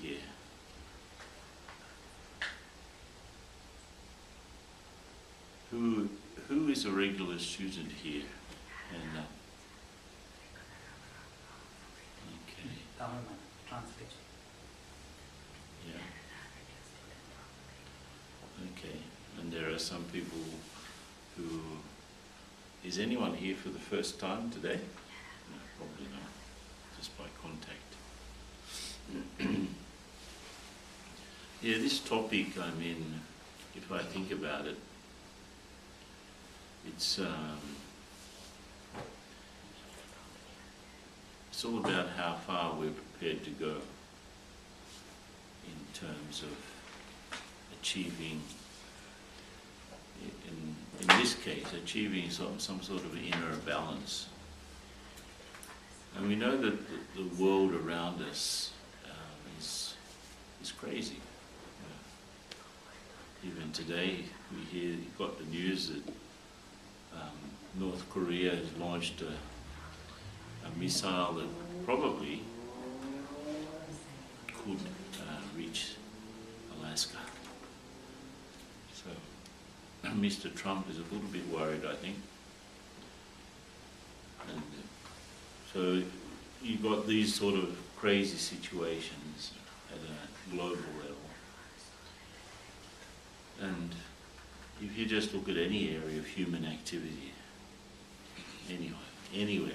here? Who is a regular student here? And okay. Translation. Yeah. Okay. And there are some people who... Is anyone here for the first time today? No, probably not. Just by contact. Yeah, this topic, I mean, if I think about it, it's all about how far we're prepared to go in terms of achieving, in this case, achieving some sort of inner balance. And we know that the world around us is crazy. Even today, we got the news that North Korea has launched a missile that probably could reach Alaska. So Mr. Trump is a little bit worried, I think. And so you've got these sort of crazy situations at a global level. And if you just look at any area of human activity, anywhere,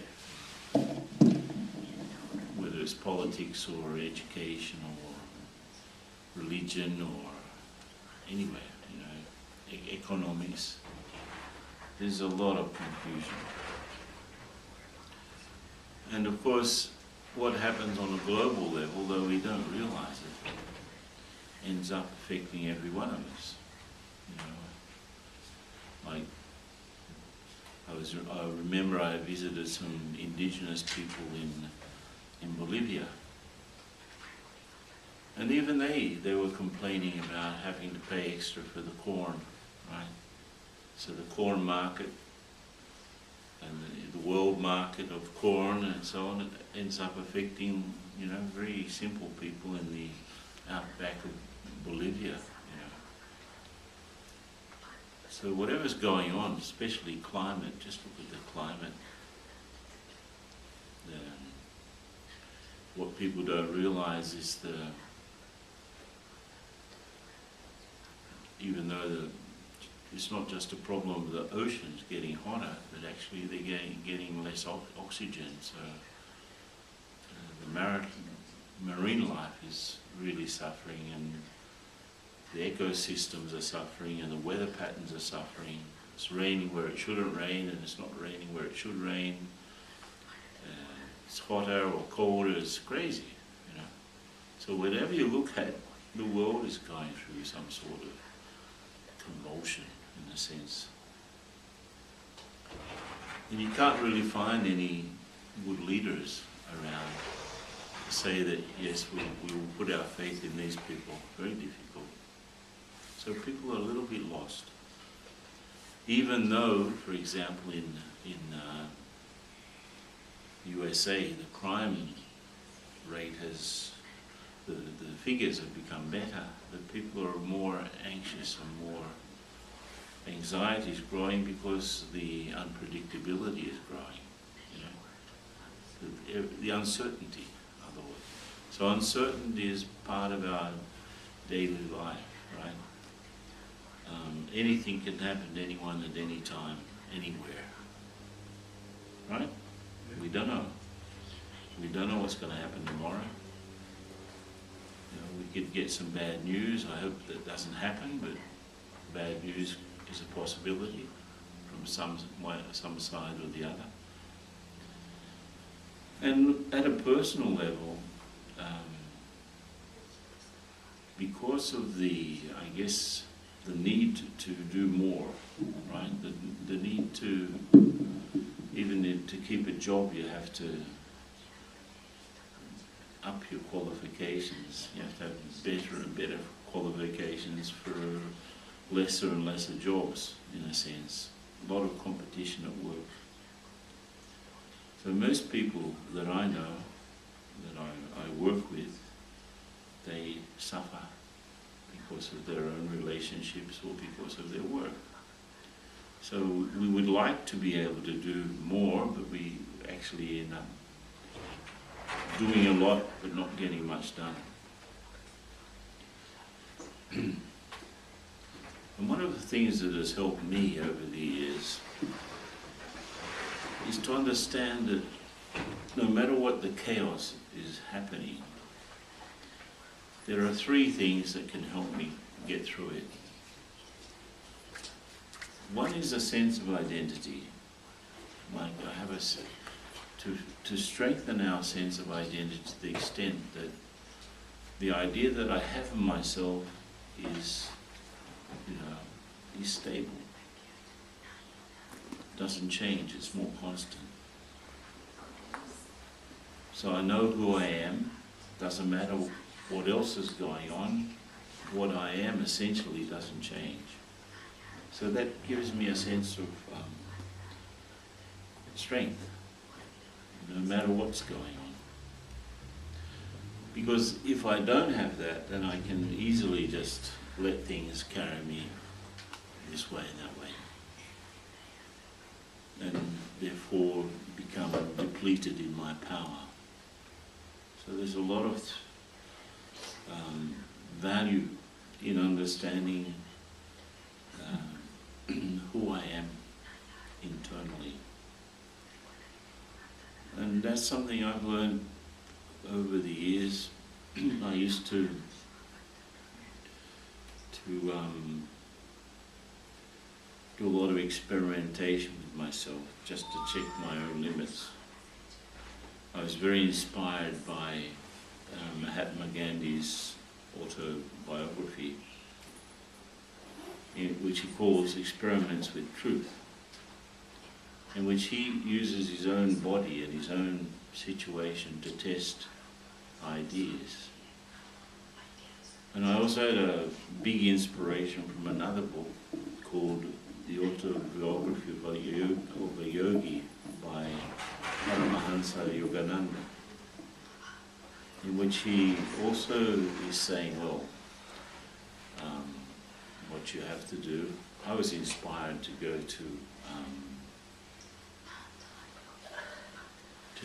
whether it's politics or education or religion or anywhere, economics, there's a lot of confusion. And of course, what happens on a global level, though we don't realize it, ends up affecting every one of us. Like, I remember I visited some indigenous people in Bolivia, and even they were complaining about having to pay extra for the corn, right? So the corn market and the world market of corn and so on, it ends up affecting, very simple people in the outback of Bolivia. So whatever's going on, especially climate, just look at the climate. What people don't realize is even though it's not just a problem of the oceans getting hotter, but actually they're getting less oxygen. So the marine life is really suffering, and the ecosystems are suffering, and the weather patterns are suffering. It's raining where it shouldn't rain, and it's not raining where it should rain. It's hotter or colder. It's crazy, So whatever you look at, the world is going through some sort of convulsion, in a sense. And you can't really find any good leaders around to say that, yes, we will put our faith in these people. Very difficult. So people are a little bit lost. Even though, for example, in USA, the crime rate the figures have become better, but people are more anxious and more anxiety is growing because the unpredictability is growing, the uncertainty, in other words. So uncertainty is part of our daily life, right? Anything can happen to anyone at any time, anywhere. Right? We don't know. We don't know what's going to happen tomorrow. We could get some bad news. I hope that doesn't happen, but bad news is a possibility from some side or the other. And at a personal level, because of the need to do more, right? The need to, even to keep a job, you have to up your qualifications. You have to have better and better qualifications for lesser and lesser jobs, in a sense. A lot of competition at work. So most people that I know, that I work with, they suffer because of their own relationships or because of their work. So we would like to be able to do more, but we actually end up doing a lot but not getting much done. And one of the things that has helped me over the years is to understand that no matter what the chaos is happening, there are three things that can help me get through it. One is a sense of identity. Like I have to strengthen our sense of identity to the extent that the idea that I have of myself is, is stable. Doesn't change, it's more constant. So I know who I am, doesn't matter what else is going on, what I am essentially doesn't change. So that gives me a sense of strength, no matter what's going on. Because if I don't have that, then I can easily just let things carry me this way and that way. And therefore become depleted in my power. So there's a lot of value in understanding who I am internally. And that's something I've learned over the years. I used to do a lot of experimentation with myself just to check my own limits. I was very inspired by Mahatma Gandhi's autobiography, in which he calls Experiments with Truth, in which he uses his own body and his own situation to test ideas. And I also had a big inspiration from another book called The Autobiography of a Yogi by Paramahansa Yogananda, in which he also is saying, well, what you have to do. I was inspired to go to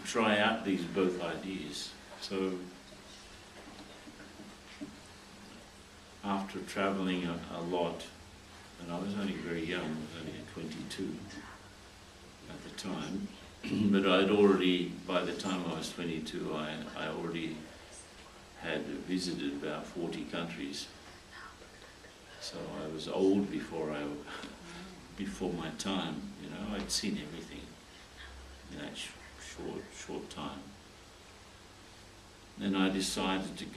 try out these both ideas. So after traveling a lot, and I was only very young, I was only 22 at the time, but I'd already, by the time I was 22, I already had visited about 40 countries. So I was old before my time, I'd seen everything in that short time. Then I decided to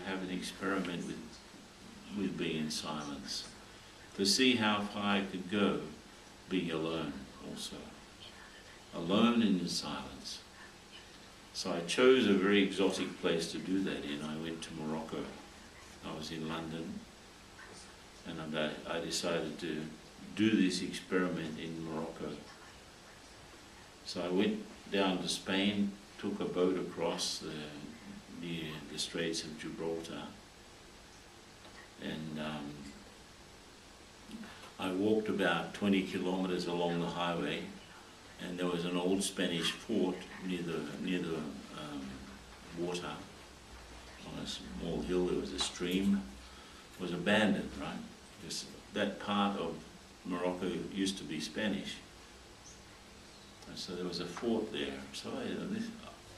have an experiment with being in silence, to see how far I could go being alone also. Alone and in silence. So I chose a very exotic place to do that in. I went to Morocco. I was in London, and I decided to do this experiment in Morocco. So I went down to Spain, took a boat across near the Straits of Gibraltar, and I walked about 20 kilometers along the highway, and there was an old Spanish fort near the water. On a small hill there was a stream. It was abandoned, right? Because that part of Morocco used to be Spanish. And so there was a fort there. So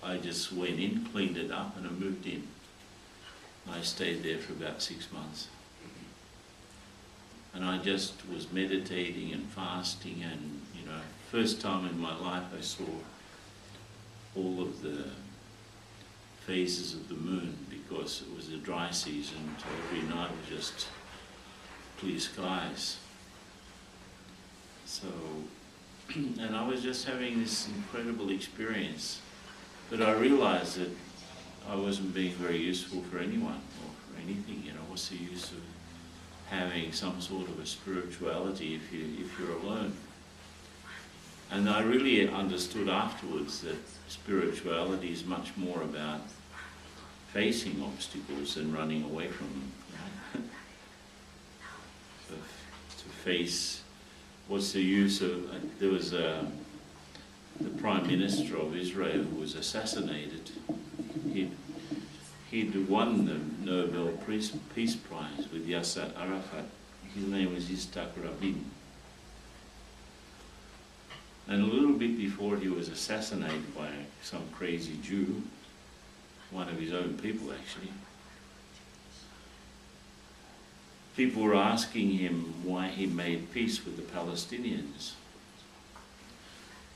I just went in, cleaned it up, and I moved in. I stayed there for about 6 months. And I just was meditating and fasting, and first time in my life I saw all of the phases of the moon, because it was a dry season, so every night was just clear skies. So, and I was just having this incredible experience, but I realized that I wasn't being very useful for anyone or for anything. What's the use of having some sort of a spirituality if you're alone? And I really understood afterwards that spirituality is much more about facing obstacles than running away from them. Right? So to face, what's the use of, there was the Prime Minister of Israel who was assassinated. He'd won the Nobel Peace Prize with Yasser Arafat. His name was Yitzhak Rabin. And a little bit before he was assassinated by some crazy Jew, one of his own people actually, people were asking him why he made peace with the Palestinians.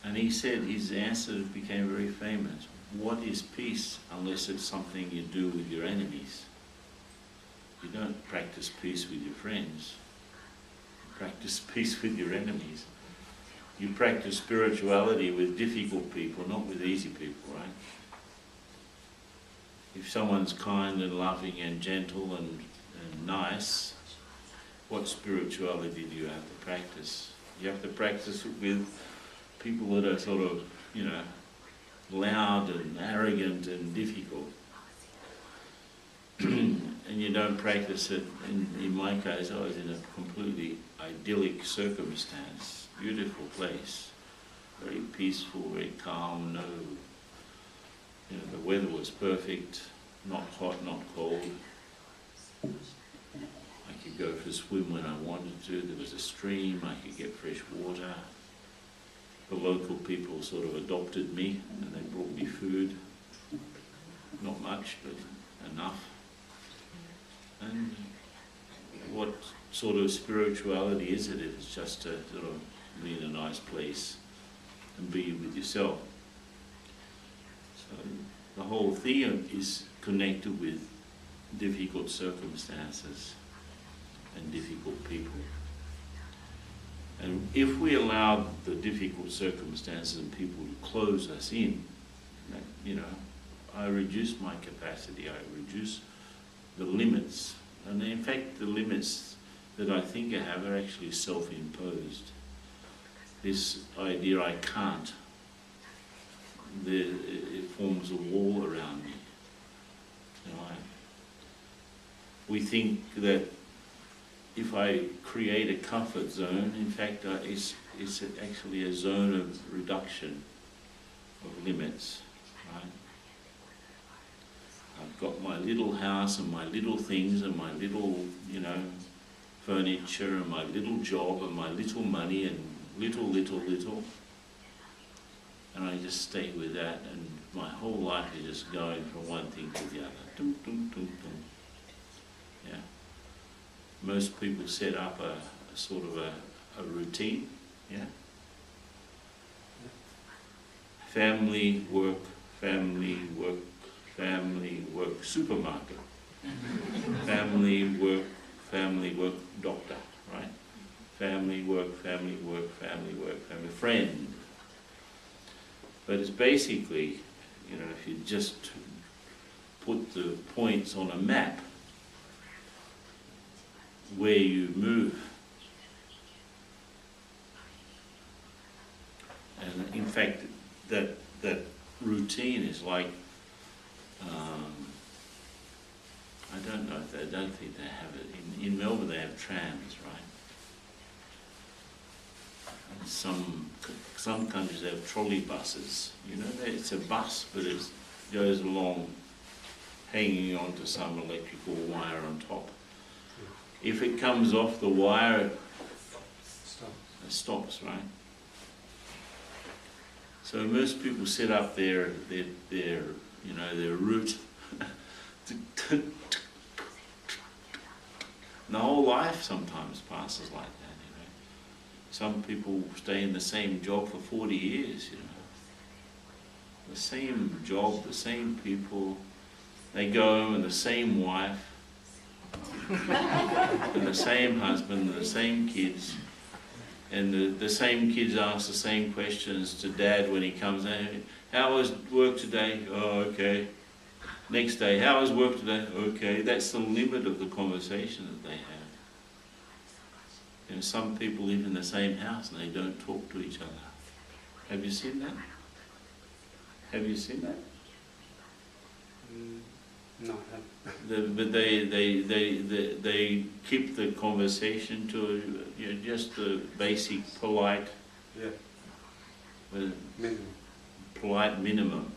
And he said, his answer became very famous. What is peace unless it's something you do with your enemies? You don't practice peace with your friends. You practice peace with your enemies. You practice spirituality with difficult people, not with easy people, right? If someone's kind and loving and gentle and nice, what spirituality do you have to practice? You have to practice it with people that are sort of, you know, loud and arrogant and difficult. And you don't practice it, in my case, I was in a completely idyllic circumstance, beautiful place, very peaceful, very calm, no, you know, the weather was perfect, not hot, not cold. I could go for a swim when I wanted to, there was a stream, I could get fresh water. The local people sort of adopted me and they brought me food, not much, but enough. And what sort of spirituality is it if it's just to sort of be in a nice place and be with yourself? So the whole thing is connected with difficult circumstances and difficult people. And if we allow the difficult circumstances and people to close us in, you know, I reduce my capacity, I reduce the limits. And in fact, the limits that I think I have are actually self-imposed. This idea I can't, it forms a wall around me. You know, we think that if I create a comfort zone, in fact, it's actually a zone of reduction of limits, right? I've got my little house and my little things and my little, you know, furniture and my little job and my little money and little, and I just stay with that, and my whole life is just going from one thing to the other. Dum, dum, dum, dum. Yeah. Most people set up a sort of a routine, yeah? Family, work, family, work, family, work, supermarket. Family, work, doctor, right? Family, work, family, work, family, work, family, friend. But it's basically, you know, if you just put the points on a map, where you move. And in fact, that routine is like, I don't know if I don't think they have it. In Melbourne they have trams, right? And some countries have trolley buses. You know, it's a bus, but it goes along hanging onto some electrical wire on top. If it comes off the wire, it stops, right? So most people set up their you know, their route. The whole life sometimes passes like that, you know. Some people stay in the same job for 40 years, you know. The same job, the same people. They go home with the same wife, and the same husband, and the same kids, and the same kids ask the same questions to Dad when he comes in. How was work today? Oh, okay. Next day, how was work today? Okay. That's the limit of the conversation that they have. You know, some people live in the same house and they don't talk to each other. Have you seen that? Have you seen that? No. But they keep the conversation to just the basic polite, Minimum. polite minimum.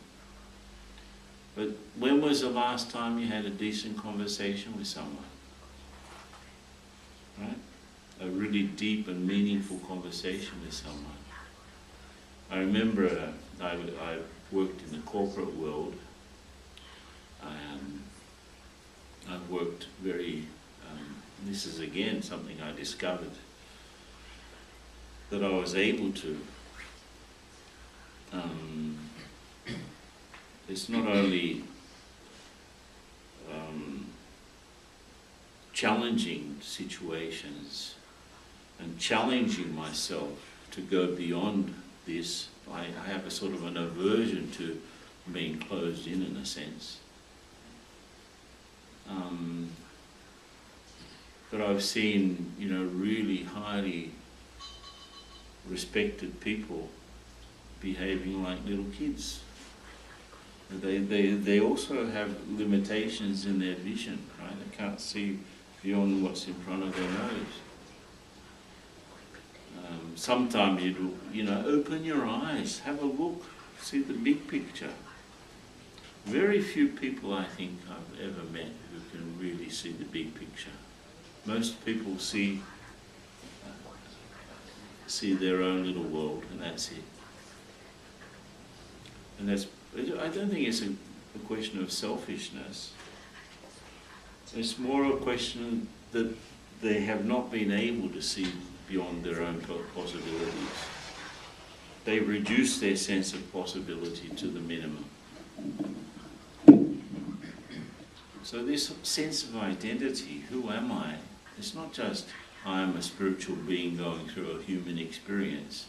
But when was the last time you had a decent conversation with someone? Right? A really deep and meaningful conversation with someone. I remember I worked in the corporate world. I've worked very, this is again something I discovered, that I was able to, it's not only challenging situations and challenging myself to go beyond this. I have a sort of an aversion to being closed in a sense. But I've seen, really highly respected people behaving like little kids. They also have limitations in their vision, right? They can't see beyond what's in front of their nose. Sometimes open your eyes, have a look, see the big picture. Very few people I think I've ever met who can really see the big picture. Most people see their own little world, and that's it. And I don't think it's a question of selfishness. It's more a question that they have not been able to see beyond their own possibilities. They reduce their sense of possibility to the minimum. So this sense of identity, who am I? It's not just I am a spiritual being going through a human experience,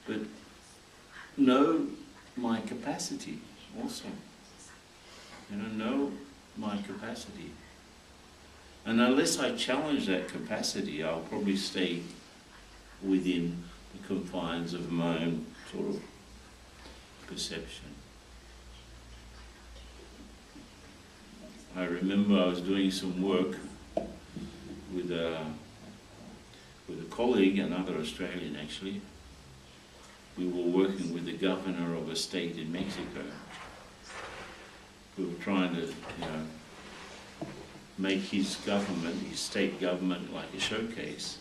but know my capacity also. Know my capacity. And unless I challenge that capacity, I'll probably stay within the confines of my own sort of perception. I remember I was doing some work with a colleague, another Australian actually. We were working with the governor of a state in Mexico. We were trying to, make his state government, like a showcase.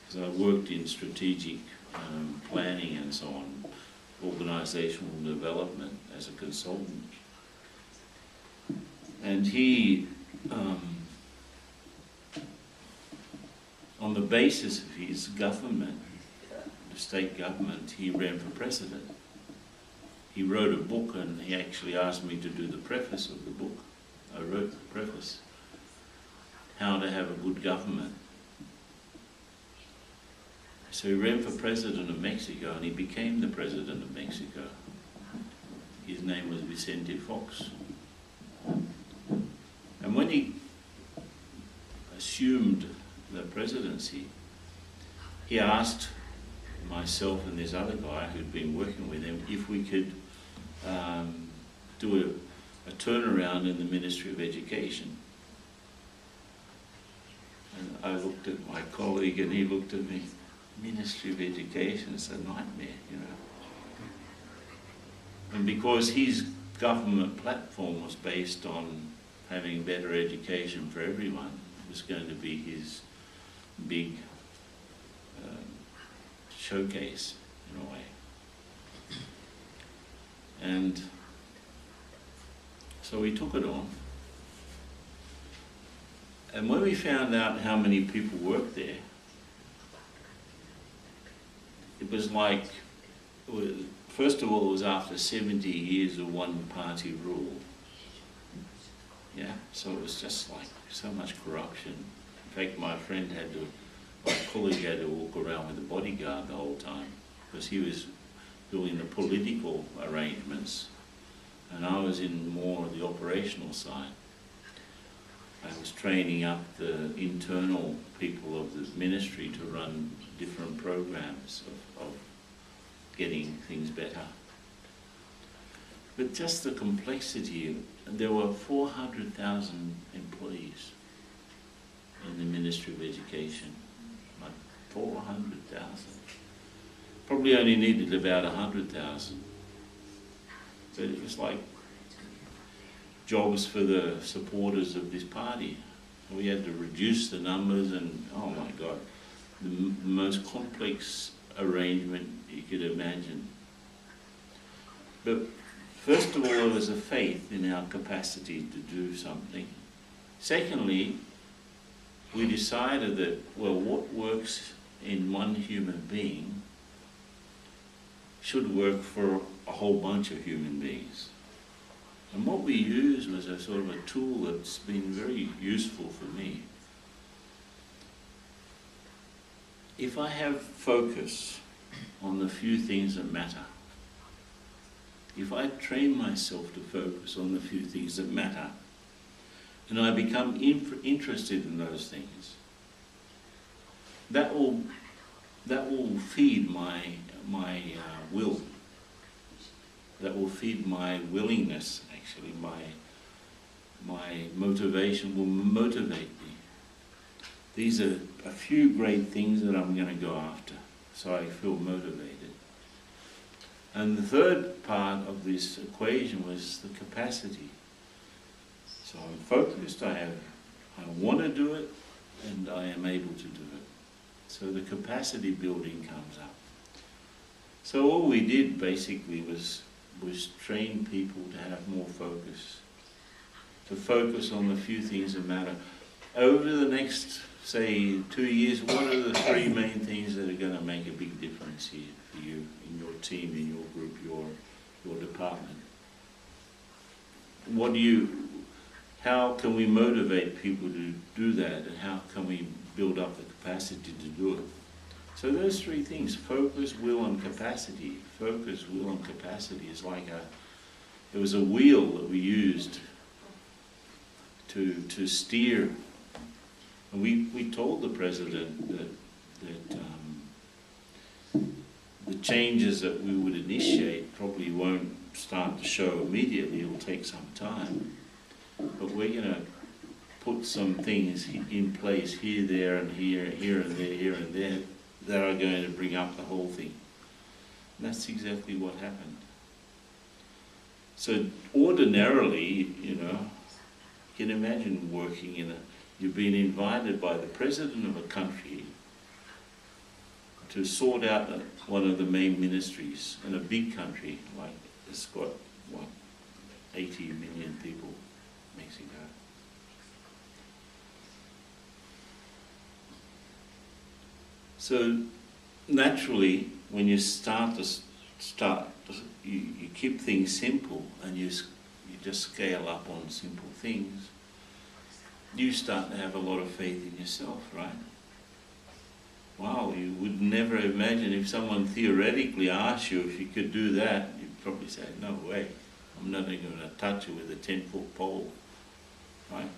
Because I worked in strategic planning and so on, organisational development as a consultant. And he, on the basis of his government, the state government, he ran for president. He wrote a book, and he actually asked me to do the preface of the book. I wrote the preface, How to Have a Good Government. So he ran for president of Mexico, and he became the president of Mexico. His name was Vicente Fox. And when he assumed the presidency, he asked myself and this other guy who'd been working with him if we could do a turnaround in the Ministry of Education. And I looked at my colleague and he looked at me. Ministry of Education is a nightmare, And because his government platform was based on having better education for everyone, it was going to be his big showcase in a way. And so we took it on. And when we found out how many people worked there, it was like, first of all, it was after 70 years of one-party rule. Yeah, so it was just like so much corruption. In fact, my colleague had to walk around with a bodyguard the whole time because he was doing the political arrangements and I was in more of the operational side. I was training up the internal people of the ministry to run different programs of getting things better. But just the complexity, there were 400,000 employees in the Ministry of Education, like 400,000. Probably only needed about 100,000. But it was like jobs for the supporters of this party. We had to reduce the numbers and, oh my God, the most complex arrangement you could imagine. But first of all, there was a faith in our capacity to do something. Secondly, we decided that, well, what works in one human being should work for a whole bunch of human beings. And what we used was a sort of a tool that's been very useful for me. If I have focus on the few things that matter, if I train myself to focus on the few things that matter, and I become interested in those things, that will feed my will. That will feed my willingness, actually. My motivation will motivate me. These are a few great things that I'm going to go after, so I feel motivated. And the third part of this equation was the capacity. So I'm focused, I want to do it, and I am able to do it. So the capacity building comes up. So all we did basically was train people to have more focus, to focus on the few things that matter. Over the next, say, 2 years, what are the three main things that are going to make a big difference here for you, in your team, in your group, your department? How can we motivate people to do that, and how can we build up the capacity to do it? So those three things, focus, will and capacity. Focus, will and capacity is like it was a wheel that we used to steer. And we told the President that the changes that we would initiate probably won't start to show immediately, it will take some time. But we're going to put some things in place here, there, and here and there, here and there, that are going to bring up the whole thing. And that's exactly what happened. So ordinarily, you can imagine working you've been invited by the President of a country to sort out one of the main ministries in a big country like it's got, 80 million people, Mexico. So naturally, when you you keep things simple and you just scale up on simple things, you start to have a lot of faith in yourself, right? Wow, you would never imagine if someone theoretically asked you if you could do that, you'd probably say, no way, I'm not even going to touch it with a 10-foot pole, right?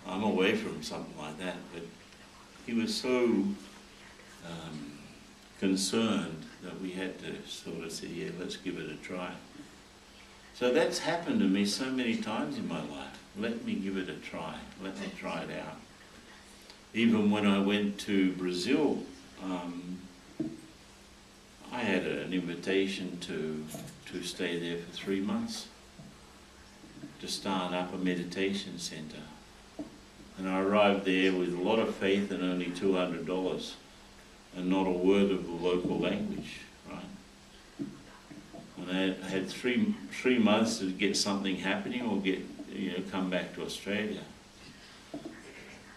I'm away from something like that, but he was so concerned that we had to sort of say, yeah, let's give it a try. So that's happened to me so many times in my life. Let me give it a try. Let me try it out. Even when I went to Brazil, I had an invitation to stay there for 3 months, to start up a meditation center. And I arrived there with a lot of faith and only $200 and not a word of the local language, right? And I had three months to get something happening or come back to Australia.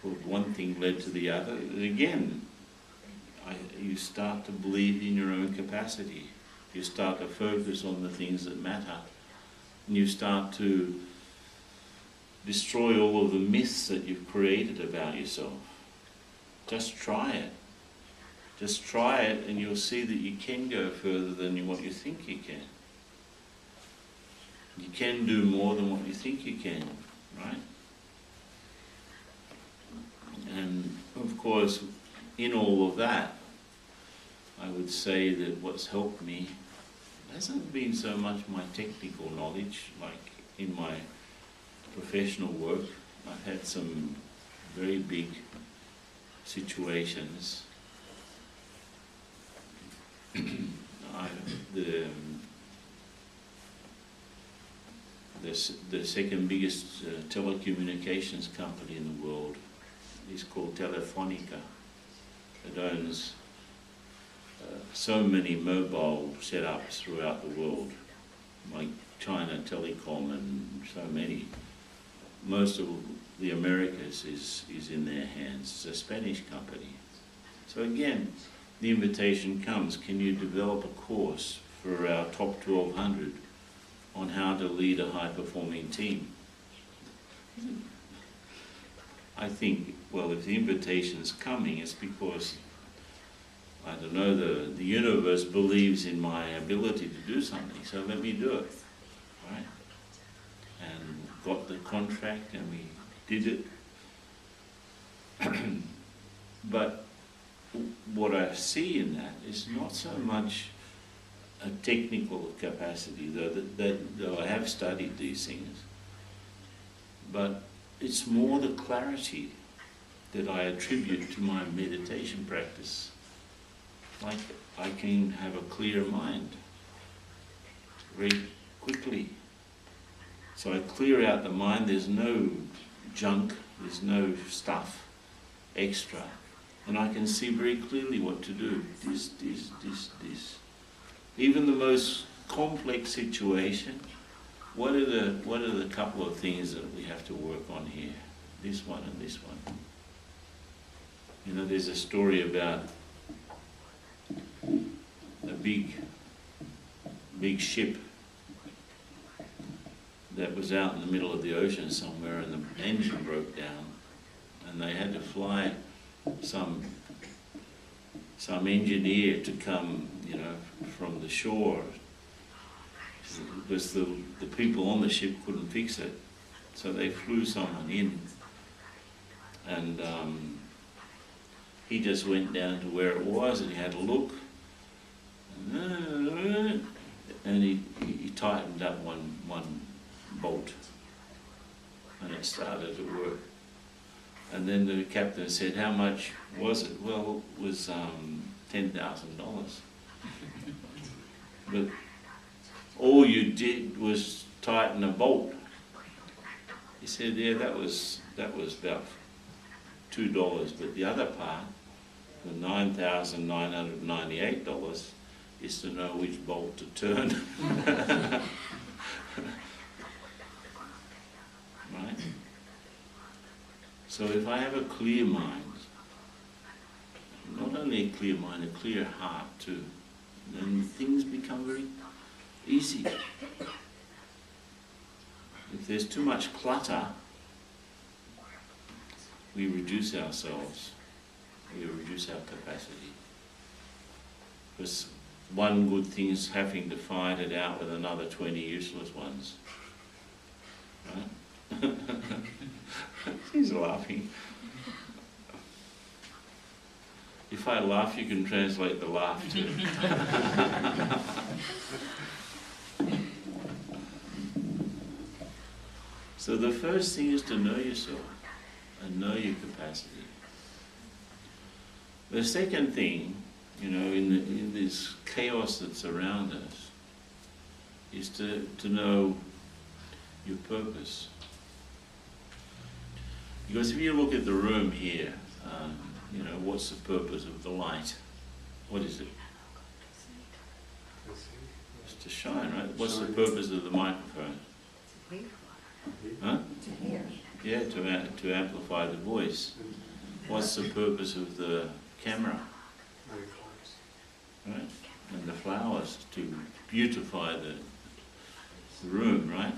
Well, one thing led to the other. And again, you start to believe in your own capacity. You start to focus on the things that matter. And you start to destroy all of the myths that you've created about yourself. Just try it. Just try it and you'll see that you can go further than what you think you can. You can do more than what you think you can, right? And of course, in all of that, I would say that what's helped me hasn't been so much my technical knowledge, like in my professional work. I've had some very big situations. The second biggest telecommunications company in the world is called Telefonica. It owns so many mobile setups throughout the world, like China Telecom and so many. Most of the Americas is in their hands. It's a Spanish company. So again, the invitation comes, can you develop a course for our top 1200 on how to lead a high-performing team? I think, well, if the invitation's coming, it's because, I don't know, the universe believes in my ability to do something, so let me do it, right? And got the contract and we did it. But what I see in that is not so much a technical capacity, though I have studied these things, but it's more the clarity that I attribute to my meditation practice. Like I can have a clear mind very quickly. So I clear out the mind, there's no junk, there's no stuff extra. And I can see very clearly what to do. This. Even the most complex situation, what are the couple of things that we have to work on here? This one and this one. You know, there's a story about a big ship that was out in the middle of the ocean somewhere and the engine broke down and they had to fly some engineer to come, you know, from the shore because the people on the ship couldn't fix it. So they flew someone in and he just went down to where it was and he had a look and he tightened up one bolt and it started to work. And then the captain said, how much was it? Well, it was $10,000. But all you did was tighten a bolt. He said, yeah, that was about $2, but the other part, the $9,998, is to know which bolt to turn. Right? So if I have a clear mind, not only a clear mind, a clear heart too, then things become very easy. If there's too much clutter, we reduce ourselves, we reduce our capacity. Because one good thing is having to fight it out with another 20 useless ones. Right? He's laughing. If I laugh, you can translate the laugh too. So the first thing is to know yourself and know your capacity. The second thing, you know, in this chaos that's around us, is to know your purpose. Because if you look at the room here, you know, what's the purpose of the light? What is it? It's to shine, right? What's the purpose of the microphone? Huh? To hear. Yeah, to amplify the voice. What's the purpose of the camera? Right? And the flowers to beautify the room, right?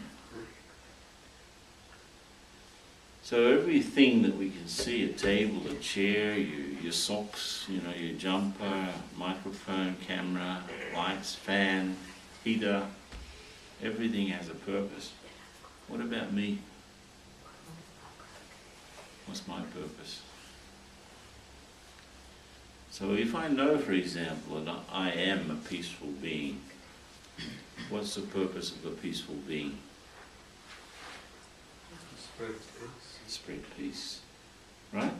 So everything that we can see, a table, a chair, your socks, you know, your jumper, microphone, camera, lights, fan, heater, everything has a purpose. What about me? What's my purpose? So if I know, for example, that I am a peaceful being, What's the purpose of a peaceful being? Spread peace. Spread peace. Right?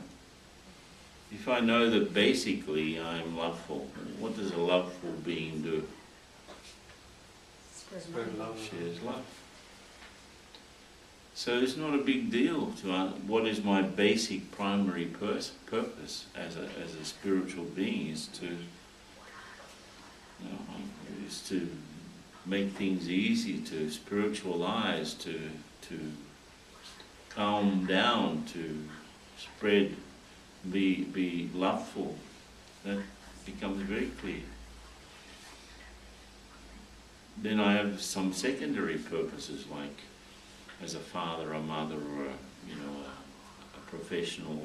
If I know that basically I'm loveful, what does a loveful being do? Spread love. Shares love. So it's not a big deal to what is my basic primary purpose as a spiritual being is to make things easy, to spiritualize, to calm down, to spread, be loveful. That becomes very clear. Then I have some secondary purposes, like as a father, a mother, or a professional.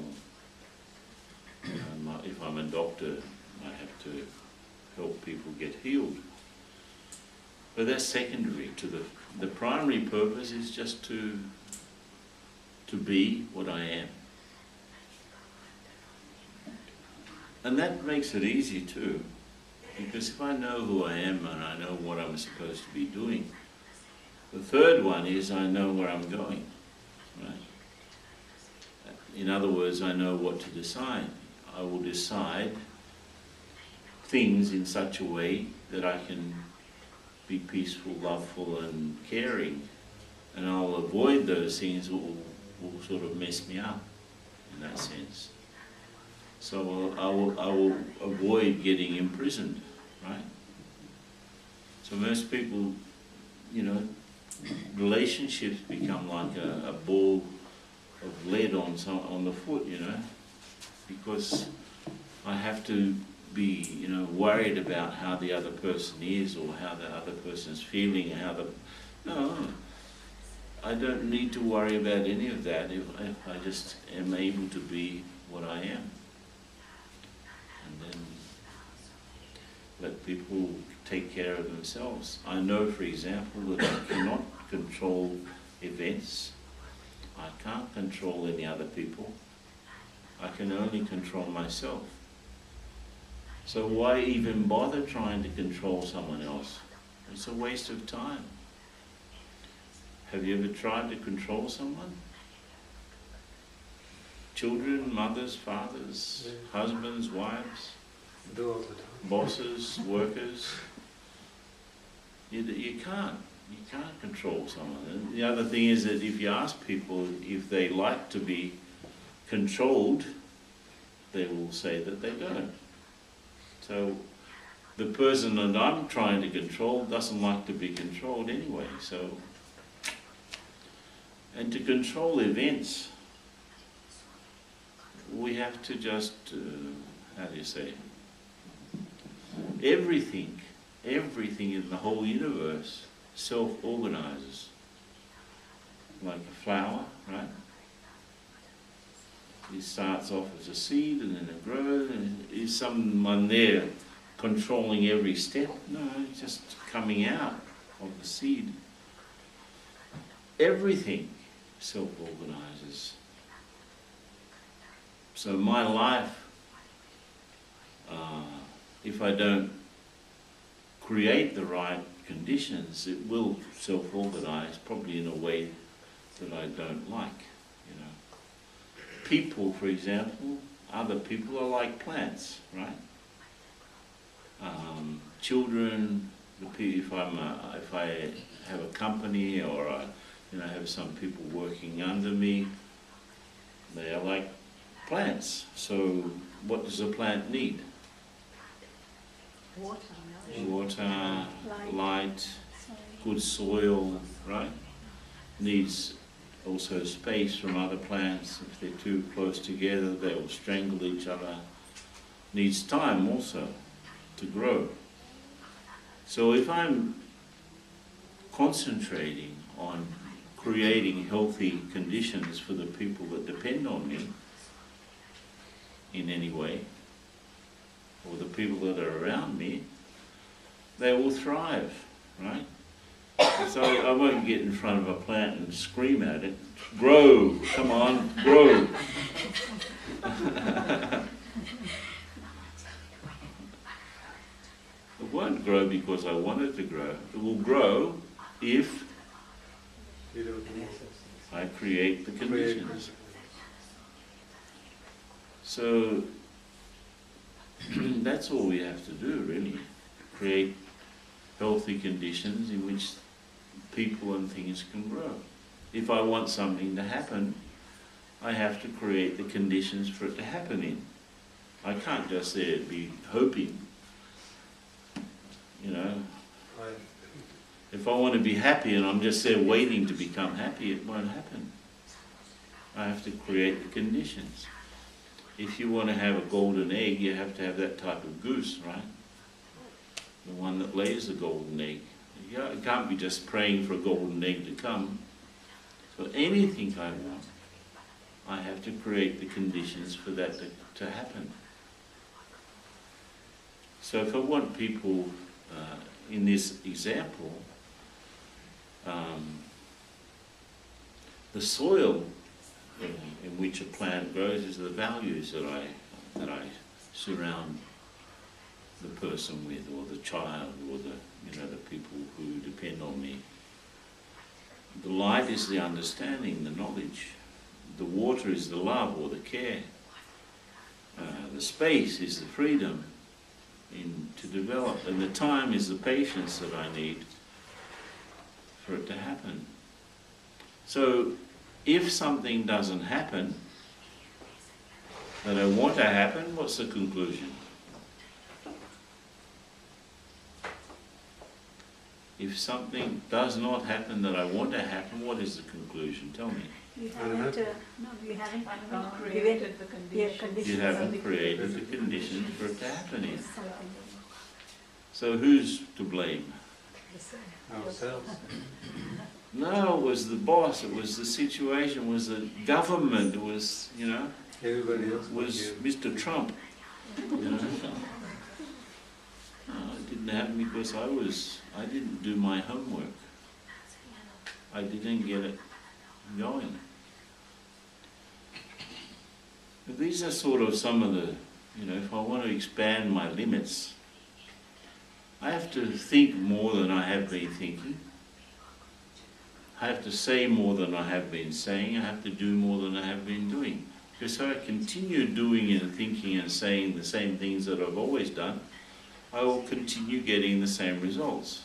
If I'm a doctor, I have to help people get healed. But that's secondary to the primary purpose is just to be what I am. And that makes it easy too, because if I know who I am and I know what I'm supposed to be doing, the third one is I know where I'm going, right? In other words, I know what to decide. I will decide things in such a way that I can be peaceful, loveful and caring, and I'll avoid those things that will sort of mess me up in that sense. So I will avoid getting imprisoned, right? So most people, relationships become like a ball of lead on the foot, because I have to be, worried about how the other person is or how the other person's feeling, no, I don't need to worry about any of that if I just am able to be what I am. And then let people take care of themselves. I know, for example, that I cannot control events. I can't control any other people. I can only control myself. So why even bother trying to control someone else? It's a waste of time. Have you ever tried to control someone? Children, mothers, fathers, husbands, wives, Do all the time. bosses, workers. You can't. You can't control someone. And the other thing is that if you ask people if they like to be controlled, they will say that they don't. So the person that I'm trying to control doesn't like to be controlled anyway. So, and to control events, we have to just, how do you say, everything in the whole universe self-organizes. Like a flower, right? It starts off as a seed and then it grows, and is someone there controlling every step? No, it's just coming out of the seed. Everything self-organizes. So my life, if I don't create the right conditions, it will self-organize, probably in a way that I don't like, People, for example, other people are like plants, right? Children, if I have a company or I have some people working under me, they are like plants. So what does a plant need? Water, light, good soil, right? Needs also space from other plants. If they're too close together, they will strangle each other. Needs time also to grow. So if I'm concentrating on creating healthy conditions for the people that depend on me in any way, or the people that are around me, they will thrive, right? So I won't get in front of a plant and scream at it, grow, come on, grow. But won't grow because I want it to grow. It will grow if You don't know. I create the conditions. So that's all we have to do, really. Create healthy conditions in which people and things can grow. If I want something to happen, I have to create the conditions for it to happen in. I can't just there be hoping, you know. Right. If I want to be happy and I'm just there waiting to become happy, it won't happen. I have to create the conditions. If you want to have a golden egg, you have to have that type of goose, right? The one that lays the golden egg. You can't be just praying for a golden egg to come. So anything I want, I have to create the conditions for that to happen. So if I want people, in this example, the soil in which a plant grows is the values that I surround the person with, or the child, or the people who depend on me. The light is the understanding, the knowledge. The water is the love or the care. The space is the freedom to develop, and the time is the patience that I need for it to happen. So if something doesn't happen that I want to happen, what's the conclusion? If something does not happen that I want to happen, what is the conclusion? Tell me. You haven't created the conditions. You haven't created the conditions for it to happen in. So who's to blame? Ourselves. No, it was the boss, it was the situation, it was the government, it was, Everybody else it was Mr. Trump. No, it didn't happen because I didn't do my homework. I didn't get it going. But these are sort of some of the, if I want to expand my limits, I have to think more than I have been thinking. I have to say more than I have been saying. I have to do more than I have been doing. Because if I continue doing and thinking and saying the same things that I've always done, I will continue getting the same results.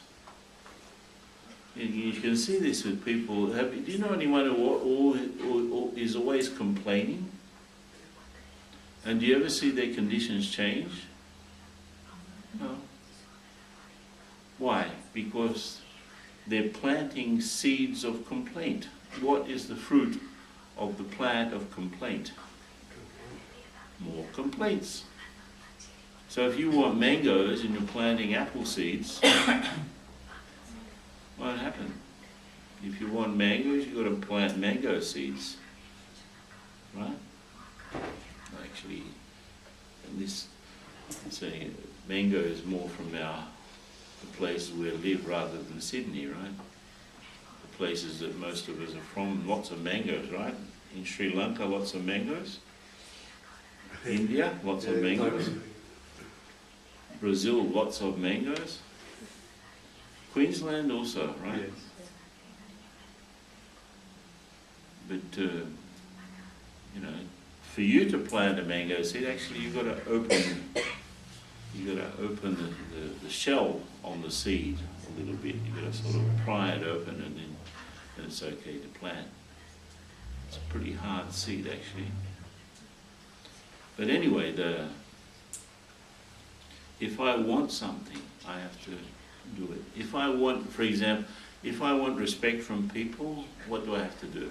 You can see this with people. Do you know anyone who is always complaining? And do you ever see their conditions change? No. Why? Because they're planting seeds of complaint. What is the fruit of the plant of complaint? More complaints. So if you want mangoes and you're planting apple seeds, won't happen. If you want mangoes, you've got to plant mango seeds. Right? Actually, mango is more from the places we live rather than Sydney, right? The places that most of us are from, lots of mangoes, right? In Sri Lanka, lots of mangoes. India, lots of mangoes. Brazil, lots of mangoes. Queensland also, right? Yes. But, for you to plant a mango seed, actually you've got to open the shell on the seed a little bit. You've got to sort of pry it open and then it's okay to plant. It's a pretty hard seed actually. But anyway, if I want something, I have to do it. If I want, for example, if I want respect from people, what do I have to do?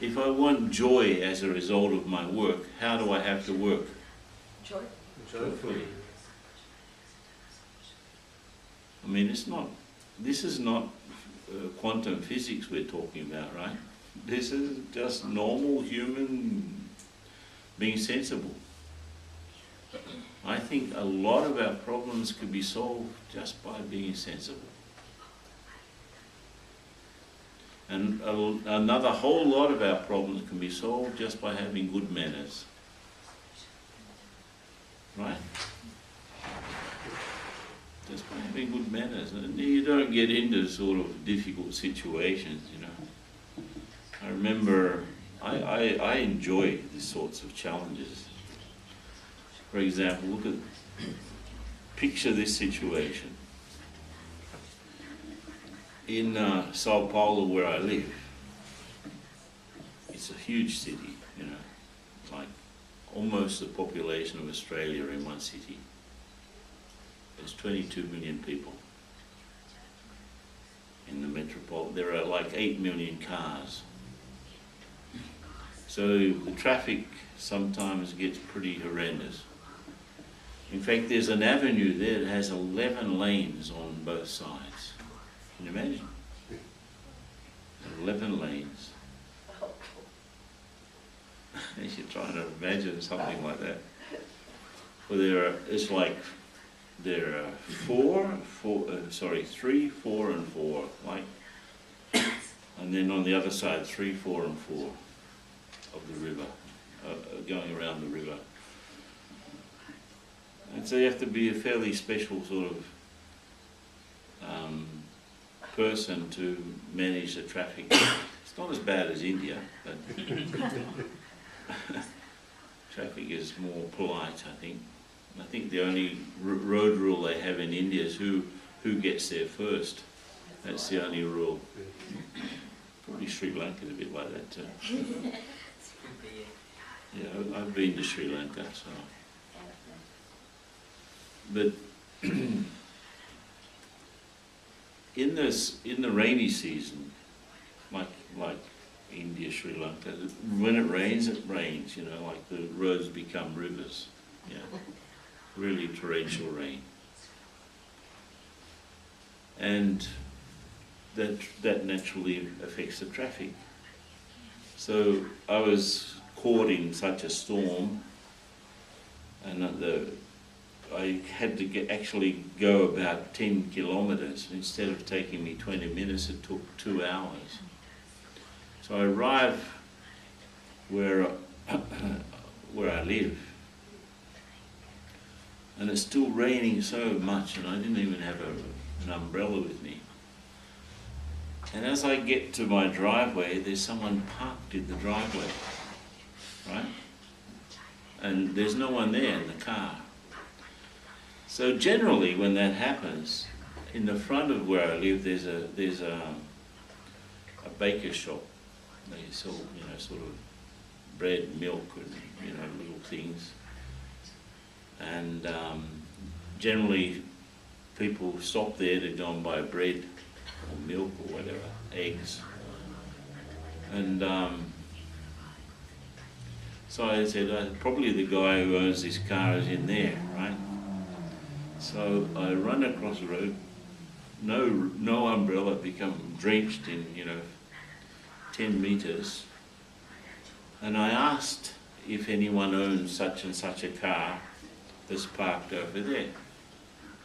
If I want joy as a result of my work, how do I have to work? Joyfully. I mean, this is not quantum physics we're talking about, right? This is just normal human being sensible. I think a lot of our problems could be solved just by being sensible. And another whole lot of our problems can be solved just by having good manners. Right? developing good manners, and you don't get into sort of difficult situations, you know. I remember I enjoy these sorts of challenges. For example, picture this situation. In Sao Paulo, where I live, it's a huge city, you know, like almost the population of Australia in one city. There's 22 million people in the metropolitan. There are like 8 million cars. So the traffic sometimes gets pretty horrendous. In fact, there's an avenue there that has 11 lanes on both sides. Can you imagine? 11 lanes. You're trying to imagine something like that. Well, there are 3, 4 and 4, like, and then on the other side 3, 4 and 4 of the river, going around the river. And so you have to be a fairly special sort of person to manage the traffic. It's not as bad as India, but traffic is more polite, I think. I think the only road rule they have in India is who gets there first. That's the only rule. Probably Sri Lanka is a bit like that too. Yeah, I've been to Sri Lanka, so. But in the rainy season, like India, Sri Lanka, when it rains, you know, like the roads become rivers. Yeah. Really torrential rain. And that naturally affects the traffic. So I was caught in such a storm, and I had to actually go about 10 kilometres. Instead of taking me 20 minutes, it took 2 hours. So I arrived where I live, and it's still raining so much, and I didn't even have an umbrella with me. And as I get to my driveway, there's someone parked in the driveway, right? And there's no one there in the car. So generally, when that happens, in the front of where I live, there's a baker's shop. They sell, you know, sort of bread, milk, and, you know, little things. And generally, people stop there to go and buy bread or milk or whatever, eggs. And so I said, probably the guy who owns this car is in there, right? So I run across the road, no umbrella, become drenched in, you know, 10 metres. And I asked if anyone owns such and such a car that's parked over there.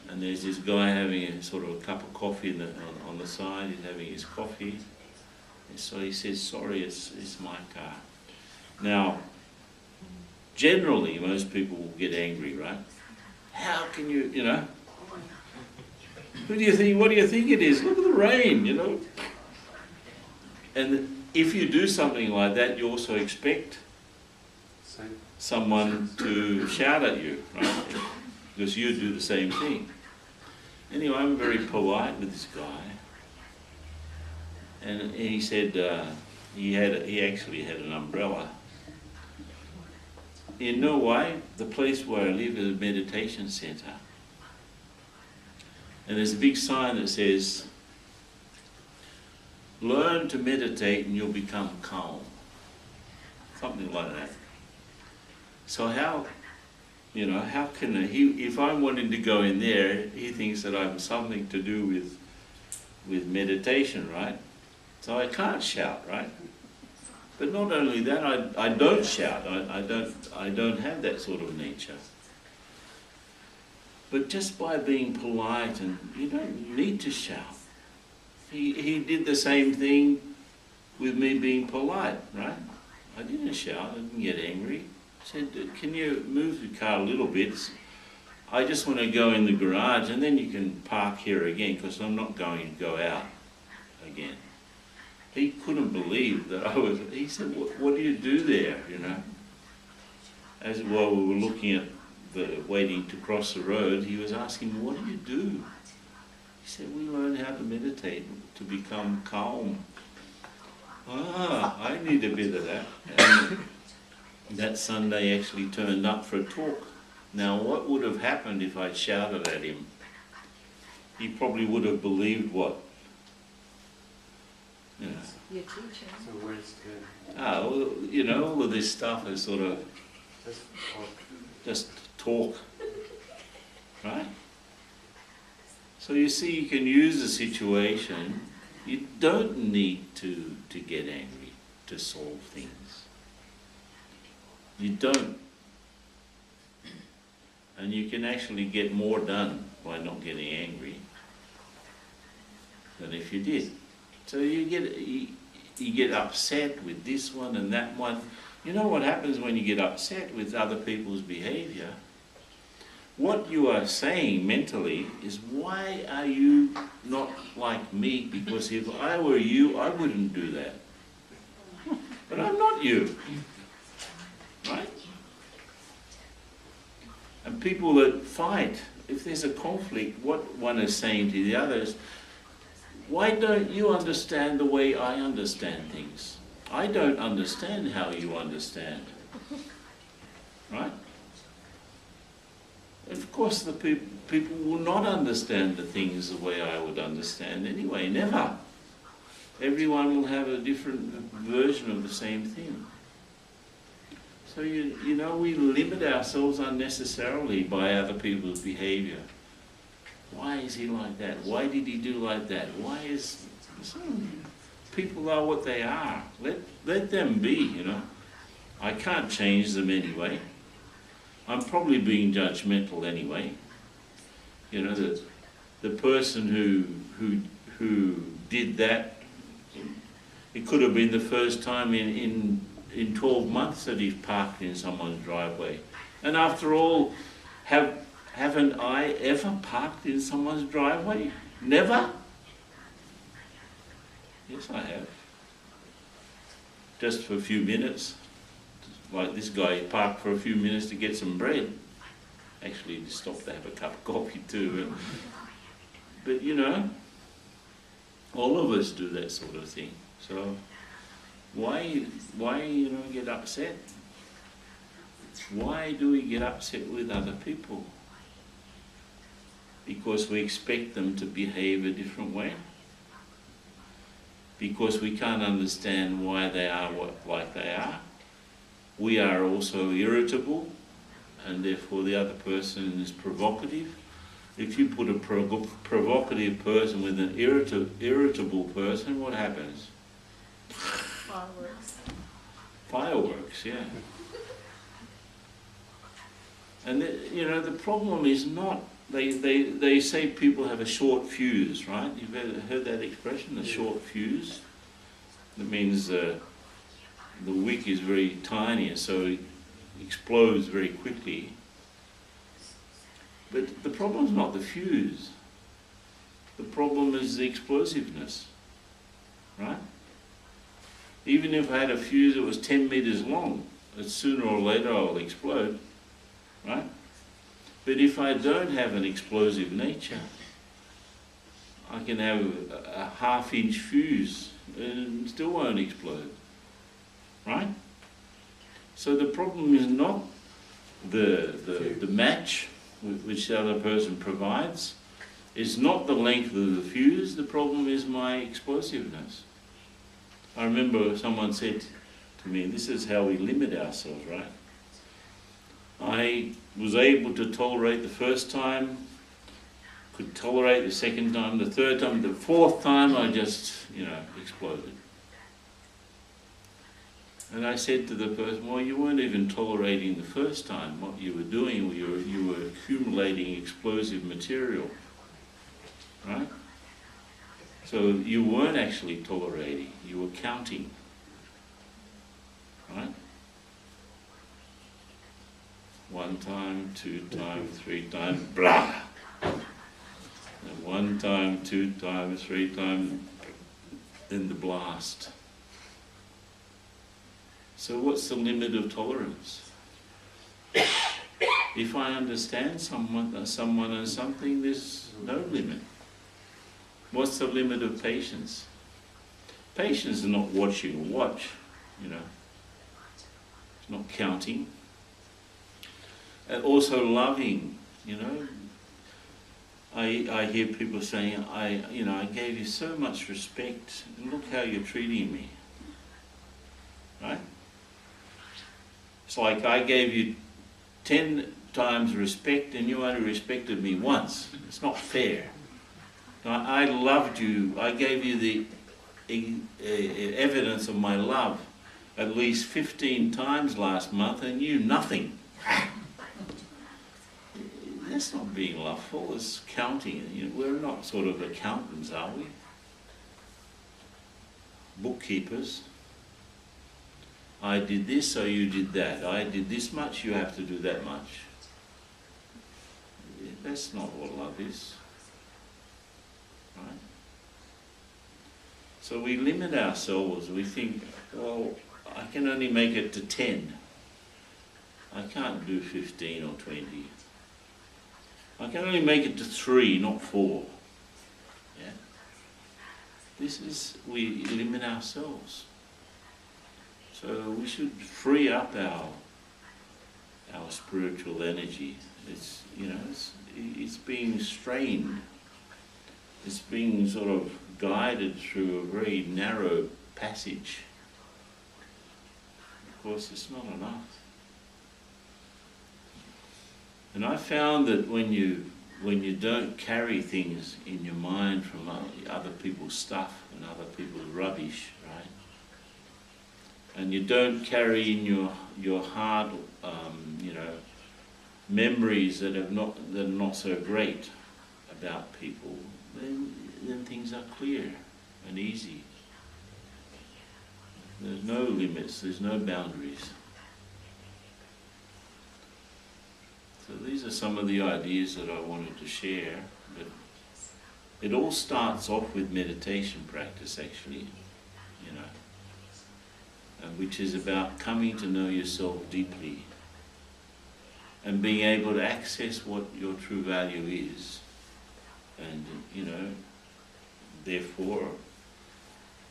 And there's this guy having a sort of a cup of coffee on the side. He's having his coffee. And so he says, sorry, it's my car. Now, generally, most people will get angry, right? How can you, you know? Who do you think, what do you think it is? Look at the rain, you know? And if you do something like that, you also expect someone to shout at you, right? Because you do the same thing. Anyway, I'm very polite with this guy. And he said he actually had an umbrella. In no way, the place where I live is a meditation centre. And there's a big sign that says, learn to meditate and you'll become calm. Something like that. So how can if I'm wanting to go in there, he thinks that I'm something to do with meditation, right? So I can't shout, right? But not only that, I don't shout. I don't have that sort of nature. But just by being polite, and you don't need to shout. He did the same thing with me being polite, right? I didn't shout, I didn't get angry. I said, can you move the car a little bit? I just want to go in the garage and then you can park here again because I'm not going to go out again. He couldn't believe that I was, he said, what do you do there, you know? As while we were looking at waiting to cross the road, he was asking, what do you do? He said, we learn how to meditate, to become calm. Ah, I need a bit of that. And that Sunday actually turned up for a talk. Now, what would have happened if I shouted at him? He probably would have believed what? You know. Your teacher. So where's the... Well, you know, all of this stuff is sort of Just just talk, right? So you see, you can use a situation. You don't need to get angry to solve things. You don't. And you can actually get more done by not getting angry than if you did. So you get upset with this one and that one. You know what happens when you get upset with other people's behavior? What you are saying mentally is, why are you not like me? Because if I were you, I wouldn't do that. But I'm not you. Right? And people that fight, if there's a conflict, what one is saying to the other is, why don't you understand the way I understand things? I don't understand how you understand. Right? Of course the people will not understand the things the way I would understand anyway, never. Everyone will have a different version of the same thing. So you know, we limit ourselves unnecessarily by other people's behavior. Why is he like that? Why did he do like that? Why is... People are what they are. Let them be, you know. I can't change them anyway. I'm probably being judgmental anyway. You know, the person who did that, it could have been the first time in 12 months that he's parked in someone's driveway. And after all, haven't I ever parked in someone's driveway? Never? Yes, I have. Just for a few minutes. Like this guy parked for a few minutes to get some bread. Actually, he stopped to have a cup of coffee too. But you know, all of us do that sort of thing. So why get upset? Why do we get upset with other people? Because we expect them to behave a different way? Because we can't understand why they are like they are? We are also irritable, and therefore the other person is provocative. If you put a provocative person with an irritable person, what happens? Fireworks. Fireworks, yeah. And you know, the problem is not, they say people have a short fuse, right? You've heard that expression, a short fuse? That means the wick is very tiny, so it explodes very quickly. But the problem is not the fuse. The problem is the explosiveness, right? Even if I had a fuse that was 10 meters long, sooner or later I'll explode, right? But if I don't have an explosive nature, I can have a half-inch fuse and still won't explode, right? So the problem is not the match which the other person provides. It's not the length of the fuse. The problem is my explosiveness. I remember someone said to me, this is how we limit ourselves, right? I was able to tolerate the first time, could tolerate the second time, the third time, the fourth time I just, exploded. And I said to the person, well, you weren't even tolerating the first time. What you were doing, you were accumulating explosive material, right? So you weren't actually tolerating, you were counting, right? 1 time, 2 times, 3 times, blah. And 1 time, 2 times, 3 times, then the blast. So what's the limit of tolerance? If I understand someone and something, there's no limit. What's the limit of patience? Patience is not watching a watch, you know. It's not counting. And also loving, you know. I hear people saying, I gave you so much respect, and look how you're treating me. Right? It's like I gave you 10 times respect and you only respected me once. It's not fair. I loved you. I gave you the evidence of my love at least 15 times last month and you nothing. That's not being loveful, it's counting. You know, we're not sort of accountants, are we? Bookkeepers. I did this, so you did that. I did this much, you have to do that much. That's not what love is. Right? So we limit ourselves. We think, well, I can only make it to 10. I can't do 15 or 20. I can only make it to 3, not 4. Yeah? We limit ourselves. So we should free up our spiritual energy. It's being strained. It's being sort of guided through a very narrow passage. Of course, it's not enough. And I found that when you don't carry things in your mind from other people's stuff and other people's rubbish, right? And you don't carry in your heart, memories that are not so great about people, then things are clear and easy. There's no limits, there's no boundaries. So these are some of the ideas that I wanted to share. But it all starts off with meditation practice, actually, which is about coming to know yourself deeply and being able to access what your true value is. And, therefore,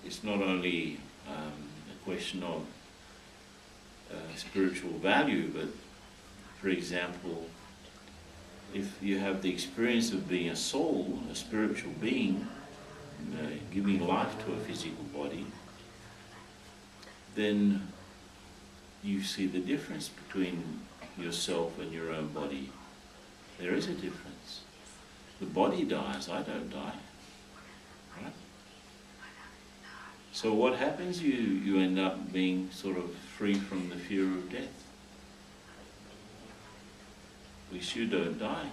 it's not only a question of spiritual value, but for example, if you have the experience of being a soul, a spiritual being, giving life to a physical body, then you see the difference between yourself and your own body. There is a difference. The body dies, I don't die. Right? So what happens? You end up being sort of free from the fear of death. At least you don't die,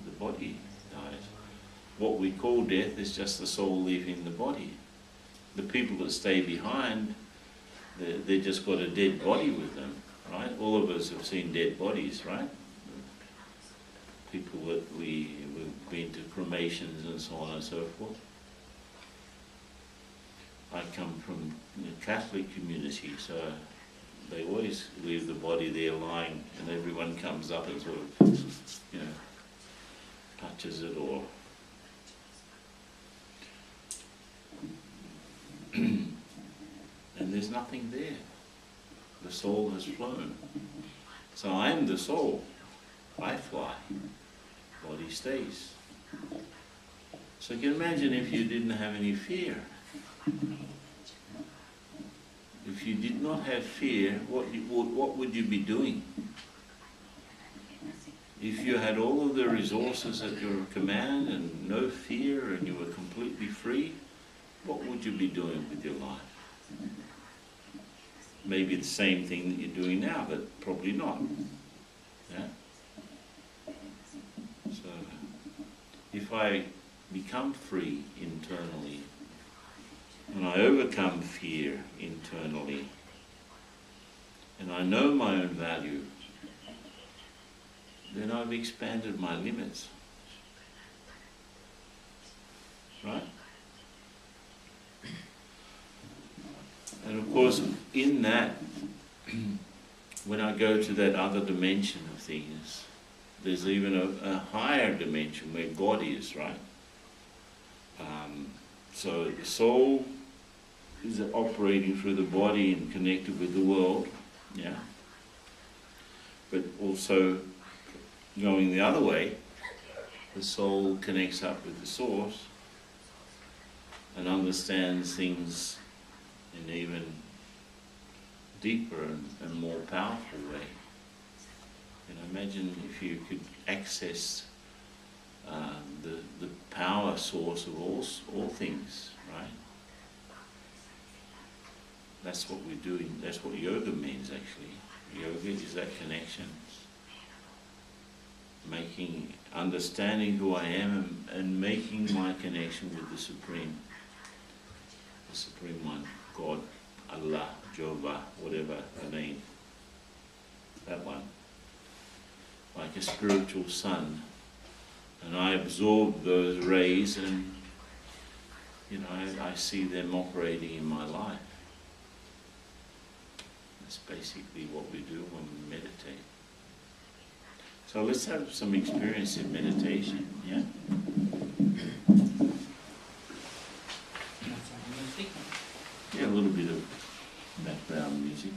the body dies. What we call death is just the soul leaving the body. The people that stay behind, they just got a dead body with them, right? All of us have seen dead bodies, right? People that we've been to cremations and so on and so forth. I come from a Catholic community, so they always leave the body there lying, and everyone comes up and sort of, touches it or... and there's nothing there. The soul has flown. So I am the soul. I fly. Body stays. So you can imagine if you didn't have any fear. If you did not have fear, what would you be doing? If you had all of the resources at your command and no fear and you were completely free, what would you be doing with your life? Maybe the same thing that you're doing now, but probably not. Yeah? So, if I become free internally, and I overcome fear internally, and I know my own value, then I've expanded my limits. Right? And of course, in that, when I go to that other dimension of things, there's even a higher dimension where God is, right? So the soul is operating through the body and connected with the world, yeah. But also going the other way, the soul connects up with the source and understands things in an even deeper and more powerful way. You know, imagine if you could access the power source of all things, right? That's what we're doing. That's what yoga means, actually. Yoga is that connection, understanding who I am and making my connection with the Supreme One, God, Allah, Jehovah, whatever the name, that one, like a spiritual sun. And I absorb those rays and, you know, I see them operating in my life. That's basically what we do when we meditate. So let's have some experience in meditation, yeah? Yeah, a little bit of background music.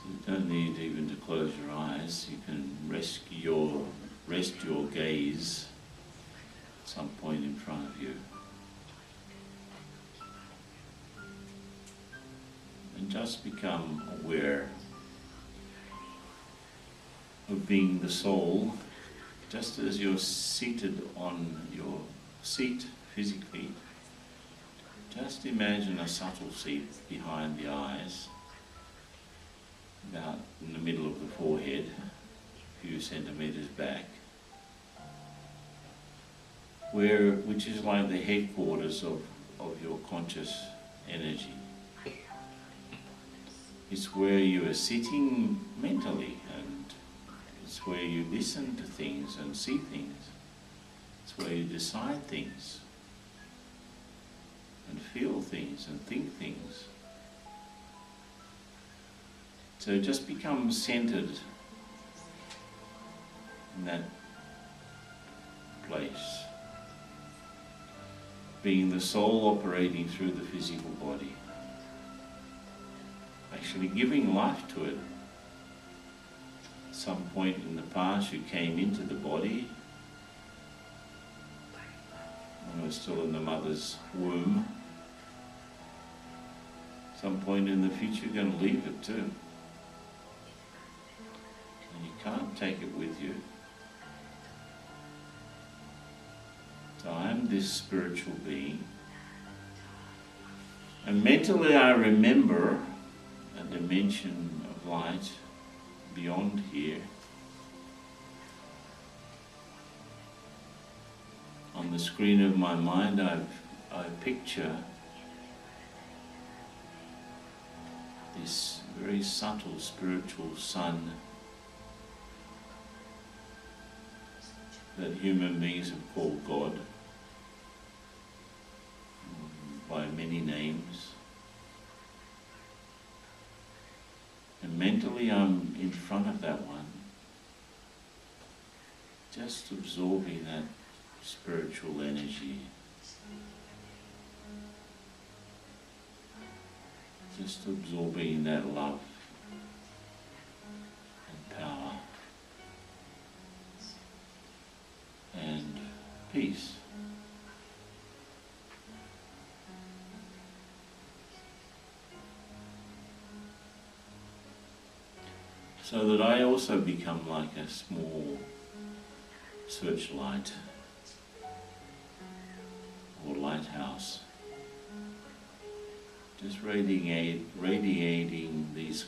You don't need even to close your eyes. You can rest your gaze at some point in front of you. And just become aware of being the soul, just as you're seated on your seat physically. Just imagine a subtle seat behind the eyes, about in the middle of the forehead, a few centimeters back, which is like the headquarters of your conscious energy. It's where you are sitting mentally, and it's where you listen to things and see things. It's where you decide things and feel things and think things. So just become centered in that place, being the soul operating through the physical body, actually giving life to it. At some point in the past you came into the body when it was still in the mother's womb. At some point in the future you're going to leave it too. And you can't take it with you. So I am this spiritual being. And mentally I remember a dimension of light beyond here. On the screen of my mind I picture this very subtle spiritual sun that human beings have called God by many names. And mentally I'm in front of that one, just absorbing that spiritual energy, just absorbing that love and power and peace. So that I also become like a small searchlight lighthouse. Just radiating these